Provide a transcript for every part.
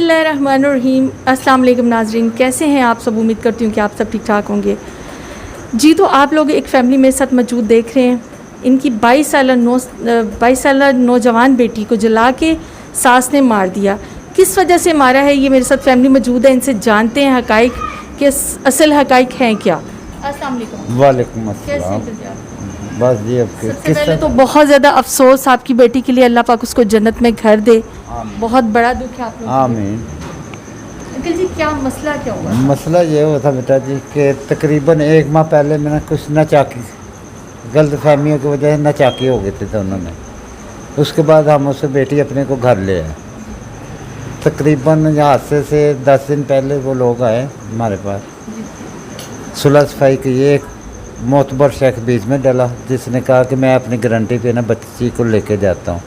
बिस्मिल्लाहिर्रहमानिर्रहीम। अस्सलाम वालेकुम नाज़रीन, कैसे हैं आप सब? उम्मीद करती हूँ कि आप सब ठीक ठाक होंगे। जी, तो आप लोग एक फ़ैमिली मेरे साथ मौजूद देख रहे हैं। इनकी 22 साल नौजवान बेटी को जला के सास ने मार दिया। किस वजह से मारा है, ये मेरे साथ फैमिली मौजूद है, इनसे जानते हैं हक़ाइक़ के असल हक़ाइक़ हैं क्या। अस्सलाम वालेकुम। वालेकुम कैसे अस्सलाम। हैं? बस जी अब सबसे पहले तो बहुत ज़्यादा अफसोस आपकी बेटी के लिए, अल्लाह पाक उसको जन्नत में घर दे। बहुत बड़ा दुख है आप लोगों को। आमीन। अंकल जी, क्या मसला क्या हुआ? मसला ये हुआ था बेटा जी कि तकरीबन 1 माह पहले मैंने कुछ नाचाकी गलत फहमियों की वजह से नाचाकी हो गई थी दोनों में। उसके बाद हम उससे बेटी अपने को घर ले आए। तकरीबन हादसे से 10 दिन पहले वो लोग आए हमारे पास, सुलह सफाई की। एक मोतबर शेख बीच में डला जिसने कहा कि मैं अपनी गारंटी पे ना बच्ची को लेके जाता हूँ,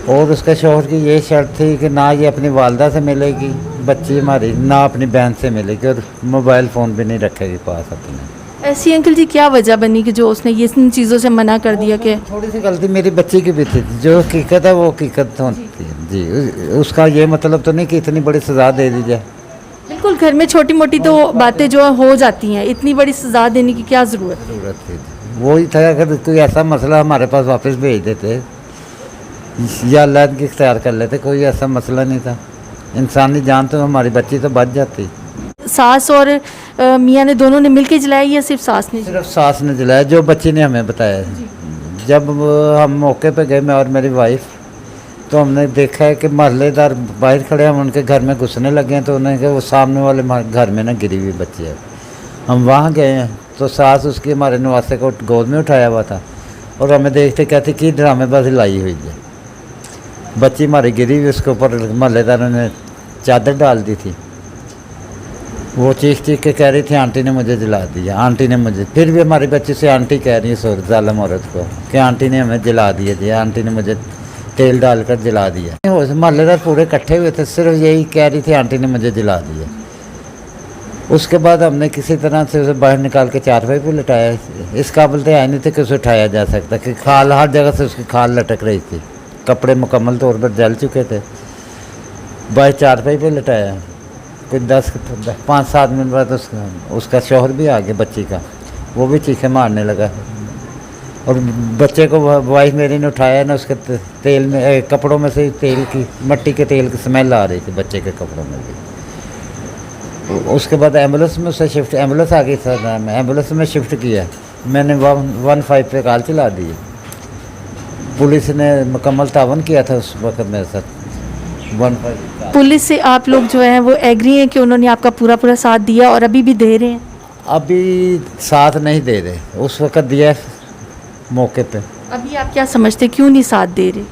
और उसका शौहर की ये शर्त थी कि ना ये अपनी वालदा से मिलेगी बच्ची हमारी, ना अपनी बहन से मिलेगी, और मोबाइल फ़ोन भी नहीं रखेगी पास अपने। ऐसी अंकल जी क्या वजह बनी कि जो उसने ये इन चीज़ों से मना कर दिया? कि थोड़ी सी गलती मेरी बच्ची की भी थी, जो हकीकत है वो हकीकत होती है जी। उसका ये मतलब तो नहीं कि इतनी बड़ी सज़ा दे दी जाए। बिल्कुल, घर में छोटी मोटी तो बातें जो हो जाती हैं, इतनी बड़ी सज़ा देने की क्या ज़रूरत थी वही था, अगर कोई ऐसा मसला हमारे पास वापस भेज देते या अल्लाह की इख्तियार कर लेते, कोई ऐसा मसला नहीं था। इंसानी जान तो हमारी बच्ची तो बच जाती। सास और मियाँ ने दोनों ने मिलके जलाया या सिर्फ सास ने? सिर्फ सास ने जलाया, जो बच्ची ने हमें बताया। जब हम मौके पे गए, मैं और मेरी वाइफ, तो हमने देखा है कि महल्लेदार बाहर खड़े, हम उनके घर में घुसने लगे हैं तो उन्हें कहा वो सामने वाले घर में ना गिरी हुई बच्ची है। हम वहाँ गए हैं तो सास उसकी हमारे नवासे को गोद में उठाया हुआ था, और हमें देखते कहते कि ड्रामेबाजी लाई हुई है। बच्ची हमारी गिरी हुई, उसके ऊपर महल्लेदारों ने चादर डाल दी थी। वो चीख के कह रही थी आंटी ने मुझे जला दिया, आंटी ने मुझे। फिर भी हमारी बच्ची से आंटी कह रही है जालिम औरत को कि आंटी ने हमें जला दिया, आंटी ने मुझे तेल डालकर जला दिया। महल्लेदार पूरे इकट्ठे हुए थे, सिर्फ यही कह रही थी आंटी ने मुझे जला दिया। उसके बाद हमने किसी तरह से उसे बाहर निकाल के चारपाई पे लटाया। इस काबिल तो है नहीं थे कि उसे उठाया जा सकता, कि खाल हर जगह से उसकी खाल लटक रही थी, कपड़े मुकम्मल तौर पर जल चुके थे। बाहर चारपाई पे लटाया। कोई 5-7 मिनट बाद उसका शौहर भी आ गया बच्ची का, वो भी चीखे मारने लगा, और बच्चे को वाइफ मेरी ने उठाया ना, उसके तेल में कपड़ों में से तेल की, मट्टी के तेल की स्मेल आ रही थी बच्चे के कपड़ों में भी। उसके बाद एम्बुलेंस में उसे शिफ्ट, एम्बुलेंस आ गई सर, एम्बुलेंस में शिफ्ट किया। मैंने 115 पे कॉल चला दी। पुलिस ने मुकम्मल तावन किया था उस वक्त मेरे साथ। 15 पुलिस से आप लोग जो है वो एग्री हैं कि उन्होंने आपका पूरा साथ दिया और अभी भी दे रहे हैं? अभी साथ नहीं दे रहे, उस वक्त दिया मौके पे। अभी आप क्या समझते, क्यों नहीं साथ दे रहे?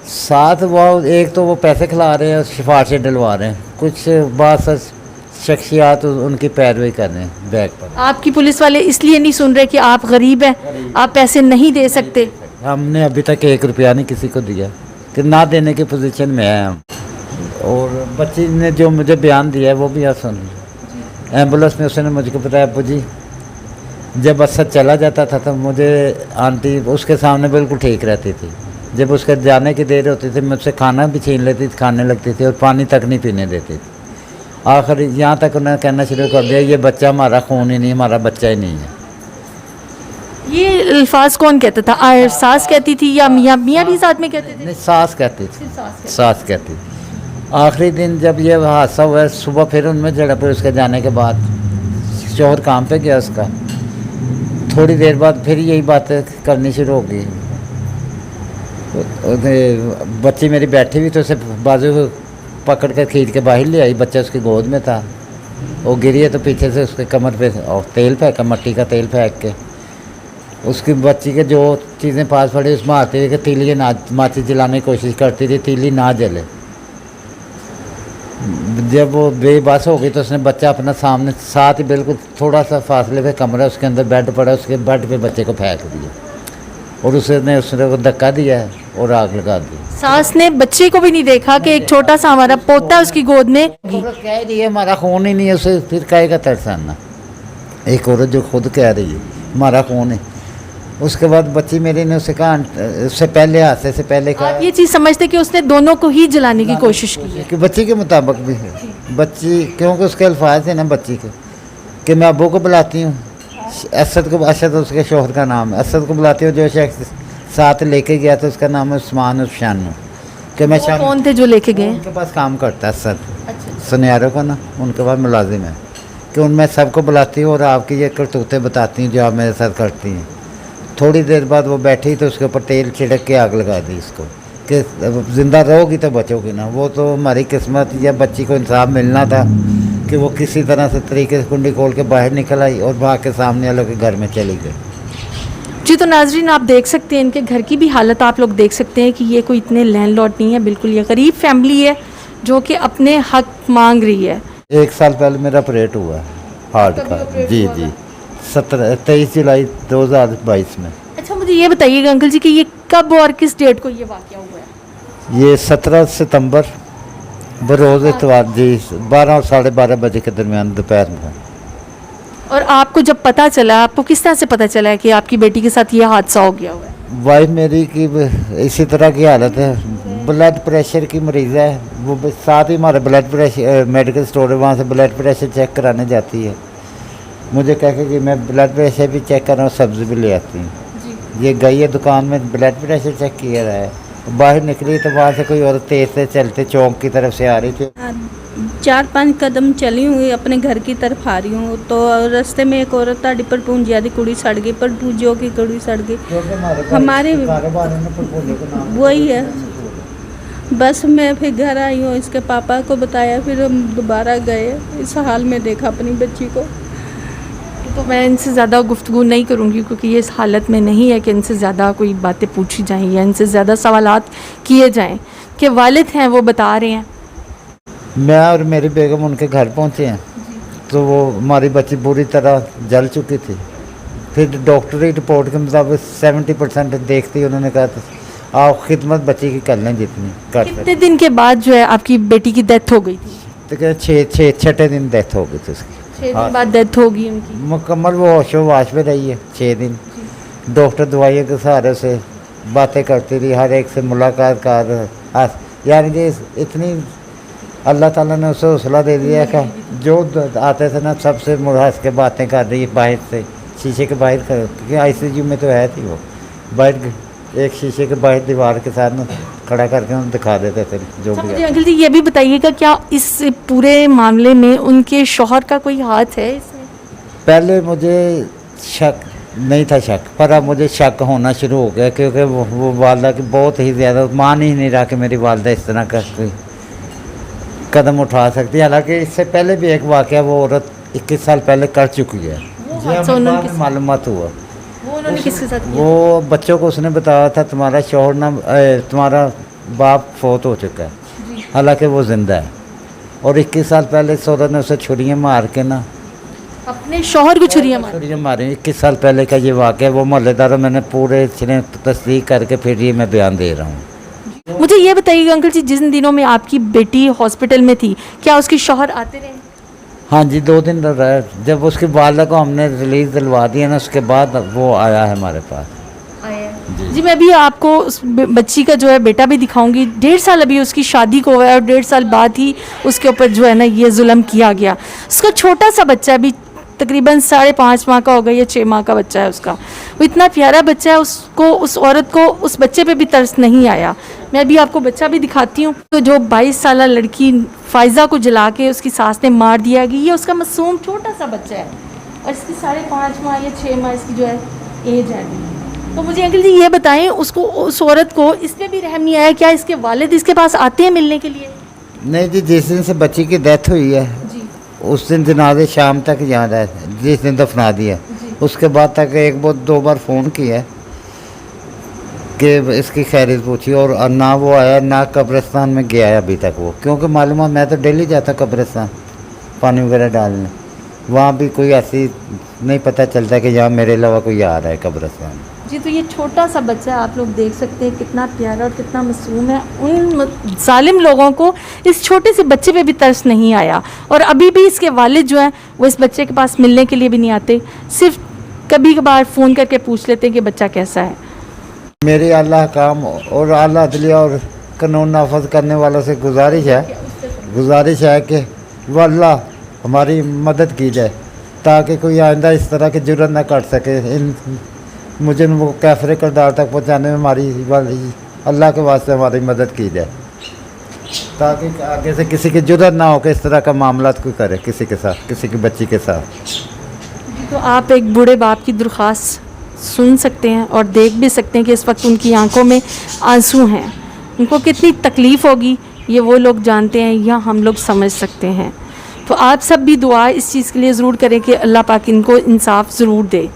साथ वो एक तो वो पैसे खिला रहे हैं, सिफारिशें डलवा रहे हैं, कुछ बात शख्सियात उनकी पैरवी कर रहे हैं बैग पर। आपकी पुलिस वाले इसलिए नहीं सुन रहे कि आप गरीब हैं, आप पैसे नहीं दे सकते? हमने अभी तक 1 रुपया नहीं किसी को दिया, कि ना देने की पोजीशन में है हम। और बच्ची ने जो मुझे बयान दिया है वो भी आप सुन। एम्बुलेंस में उसने मुझको बताया, अब्बू जी जब असद चला जाता था तो मुझे आंटी उसके सामने बिल्कुल ठीक रहती थी, जब उसके जाने की देर होती थी मुझसे खाना भी छीन लेती थी, खाने लगती थी, और पानी तक नहीं पीने देती थी। आखिर यहाँ तक उन्होंने कहना शुरू कर दिया, ये बच्चा हमारा खून ही नहीं, हमारा बच्चा ही नहीं है। ये अल्फाज कौन कहता था? सास कहती थी या मियाँ भी साथ में कहते थे? नहीं, सास कहती थी, सास कहती। आखिरी दिन जब ये हादसा हुआ, सुबह फिर उनमें झड़प हुई। उसके जाने के बाद शौहर काम पे गया, उसका थोड़ी देर बाद फिर यही बातें करनी शुरू हो गई। बच्ची मेरी बैठी हुई तो उसे बाजू पकड़ कर खींच के बाहर ले आई, बच्चा उसकी गोद में था। वो गिरी है तो पीछे से उसके कमर पे और तेल फेंका, मट्टी का तेल फेंक के उसकी बच्ची के जो चीज़ें पास पड़ी उसमें आती थी कि तीली ना माचिस जलाने की कोशिश करती थी, तीली ना जले। जब वो बेबस हो गई तो उसने बच्चा अपना सामने, साथ ही बिल्कुल थोड़ा सा फासले पे कमरा, उसके अंदर बेड पड़ा, उसके बेड पे बच्चे को फेंक दिया, और उसने को धक्का दिया है और आग लगा दी। सास ने बच्चे को भी नहीं देखा कि एक छोटा सा हमारा पोता उसकी गोद में? कह रही है हमारा खून ही नहीं है, उसे फिर कहेगा तरसाना। एक औरत जो खुद कह रही है हमारा खून है, उसके बाद बच्ची मेरी ने उसे कहा उससे पहले हादसे से पहले कहा आप ये चीज़ समझते कि उसने दोनों को ही जलाने की कोशिश की है? कि बच्ची के मुताबिक भी है बच्ची, क्योंकि उसके अल्फाज थे ना बच्ची के कि मैं अबू को बुलाती हूँ, असद उसके शोहर का नाम है, असद को बुलाती हूँ, जो शख्स साथ लेके गया था उसका नाम है उस्मान शानू, कि मैं वो कौन थे जो लेके गए? उनके पास काम करता है असद अच्छा। सुनियारों का ना, उनके पास मुलाजिम है, कि उनमें सबको बुलाती हूँ और आपकी ये करतूतें बताती हूँ जो आप मेरे साथ करती हैं। थोड़ी देर बाद वो बैठी तो उसके ऊपर तेल छिड़क के आग लगा दी इसको, कि ज़िंदा रहोगी तो बचोगी ना। वो तो हमारी किस्मत या बच्ची को इंसाफ मिलना था कि वो किसी तरह से तरीके से कुंडी खोल के बाहर निकल आई और भाग के सामने वालों के घर में चली गई। जी, तो नाजरीन आप देख सकते हैं इनके घर की भी हालत आप लोग देख सकते हैं कि ये कोई इतने लैंडलॉर्ड नहीं है, बिल्कुल ये गरीब फैमिली है जो कि अपने हक मांग रही है। 1 साल पहले मेरा ऑपरेट हुआ है हार्ट का। जी जी 23 जुलाई 2022 में। अच्छा, मुझे ये बताइएगा अंकल जी कि ये कब और किस डेट को ये वाक़या हुआ है? ये 17 सितंबर बरोज़ इतवार जी 12 और 12:30 बजे के दरमियान दोपहर में। और आपको जब पता चला, आपको किस तरह से पता चला कि आपकी बेटी के साथ ये हादसा हो गया हुआ है? वाइफ मेरी की इसी तरह की हालत है, ब्लड प्रेशर की मरीज़ है, वो साथ ही हमारे ब्लड प्रेशर मेडिकल स्टोर है, वहाँ से ब्लड प्रेशर चेक कराने जाती है। मुझे कह के कि मैं ब्लड प्रेशर भी चेक कर रहा हूँ, सब्ज़ी भी ले आती हूँ। ये गई है दुकान में, ब्लड प्रेशर चेक किया रहा है, बाहर निकली तो वहाँ से कोई औरत तेज़ से चलते चौक की तरफ से आ रही थी। 4-5 कदम चली हुई अपने घर की तरफ आ रही हूँ तो रास्ते में एक औरत ताड़ी पर पूंजिया दी कुड़ी सड़ गई, पर पूंजियों की कुड़ी सड़ गई। हमारे वही है। बस मैं फिर घर आई हूँ, इसके पापा को बताया, फिर हम दोबारा गए, इस हाल में देखा अपनी बच्ची को। तो मैं इनसे ज़्यादा गुफ्तगू नहीं करूँगी क्योंकि ये इस हालत में नहीं है कि इनसे ज़्यादा कोई बातें पूछी जाएँ या इनसे ज़्यादा सवालात किए जाएँ। कि वालिद हैं वो बता रहे हैं। मैं और मेरी बेगम उनके घर पहुंचे हैं तो वो हमारी बच्ची बुरी तरह जल चुकी थी। फिर डॉक्टरी रिपोर्ट के मुताबिक 70% देखती उन्होंने कहा था आप खिदमत बच्ची की कर लें जितनी कर कितने सकते। दिन के बाद जो है आपकी बेटी की डेथ हो गई थी? तो क्या 6 दिन डेथ हो गई थी उसकी। 6 दिन बाद डेथ होगी उनकी। मुकम्मल वो होशो वाश में रही है 6 दिन। डॉक्टर दवाइयों के सहारे से बातें करती रही, हर एक से मुलाकात कर, यानी कि इतनी अल्लाह ताला ने उसे हौसला दे दिया कि जो आते थे ना सबसे हंस के बातें कर रही है बाहर से, शीशे के बाहर, क्योंकि ICU में तो है थी वो, बाहर एक शीशे के बाहर दीवार के साथ ना खड़ा करके हम दिखा देते थे जो भी। मुझे अंकल जी ये भी बताइएगा क्या इस पूरे मामले में उनके शौहर का कोई हाथ है इसमें? पहले मुझे शक नहीं था पर अब मुझे शक होना शुरू हो गया क्योंकि वो वालदा की बहुत ही ज़्यादा मान ही नहीं रहा कि मेरी वालदा इस तरह का कोई कदम उठा सकती है। हालांकि इससे पहले भी एक वाक़या वो औरत 21 साल पहले कर चुकी है, मालूमात हुआ। वो उन्होंने किसके साथ किया? वो बच्चों को उसने बताया था तुम्हारा शौहर ना तुम्हारा बाप फौत हो चुका है, हालांकि वो जिंदा है। और 21 साल पहले इस औरत ने उसे छुरियाँ मार के ना अपने शौहर को छुरियाँ मारी। 21 साल पहले का ये वाक़या, वो मोहल्लेदारों मैंने पूरे तस्दीक करके फिर ये मैं बयान दे रहा हूँ। मुझे ये बताइएगा अंकल जी, जिन दिनों में आपकी बेटी हॉस्पिटल में थी क्या उसके शौहर आते रहे? हाँ जी 2 दिन रहा। जब उसकी वालदा को हमने रिलीज़ दिलवा दिया ना उसके बाद वो आया है हमारे पास। जी मैं अभी आपको उस बच्ची का जो है बेटा भी दिखाऊंगी। 1.5 साल अभी उसकी शादी को हुआ है और 1.5 साल बाद ही उसके ऊपर जो है ना ये जुल्म किया गया। उसका छोटा सा बच्चा अभी तकरीबन 5.5 माह का होगा या 6 माह का बच्चा है उसका। वो इतना प्यारा बच्चा है, उसको उस औरत को उस बच्चे पे भी तरस नहीं आया। मैं अभी आपको बच्चा भी दिखाती हूँ। तो जो 22 साल लड़की फ़ायज़ा को जला के उसकी सास ने मार दिया गया, ये उसका मासूम छोटा सा बच्चा है और इसकी 5.5 माह या 6 माह इसकी जो है एज है। तो मुझे अंकल जी ये बताएं, उसको उस औरत को इस पर भी रहम नहीं आया? क्या इसके वालिद इसके पास आते हैं मिलने के लिए? नहीं जी, जिस दिन से बच्ची की डेथ हुई है जी उस दिन जनाजे शाम तक याद है, जिस दिन दफना दिया उसके बाद तक 1-2 बार फ़ोन किया है कि इसकी खैरियत पूछी, और ना वो आया ना कब्रिस्तान में गया है अभी तक वो, क्योंकि मालूम है मैं तो डेली जाता कब्रिस्तान पानी वगैरह डालने, वहाँ भी कोई ऐसी नहीं पता चलता कि यहाँ मेरे अलावा कोई आ रहा है कब्रिस्तान। जी, तो ये छोटा सा बच्चा आप लोग देख सकते हैं कितना प्यारा और कितना मासूम है। उन जालिम लोगों को इस छोटे से बच्चे पे भी तरस नहीं आया और अभी भी इसके वालिद जो हैं वो इस बच्चे के पास मिलने के लिए भी नहीं आते। सिर्फ कभी कभार फ़ोन करके पूछ लेते हैं कि बच्चा कैसा है। मेरी अल्लाह काम और अल्लाह अदलिया और कानून नाफज करने वालों से गुजारिश है कि वह अल्लाह हमारी मदद की जाए ताकि कोई आइंदा इस तरह की जुर्रत ना कर सके। इन मुजरिम को कैफरे किरदार तक पहुँचाने में हमारी अल्लाह के वास्ते हमारी मदद की जाए ताकि आगे से किसी की जुर्रत ना हो कि इस तरह का मामला कोई करे किसी के साथ, किसी की बच्ची के साथ। तो आप एक बूढ़े बाप की दरख्वास्त सुन सकते हैं और देख भी सकते हैं कि इस वक्त उनकी आंखों में आंसू हैं। उनको कितनी तकलीफ़ होगी ये वो लोग जानते हैं या हम लोग समझ सकते हैं। तो आप सब भी दुआ इस चीज़ के लिए ज़रूर करें कि अल्लाह पाक इनको इंसाफ ज़रूर दे।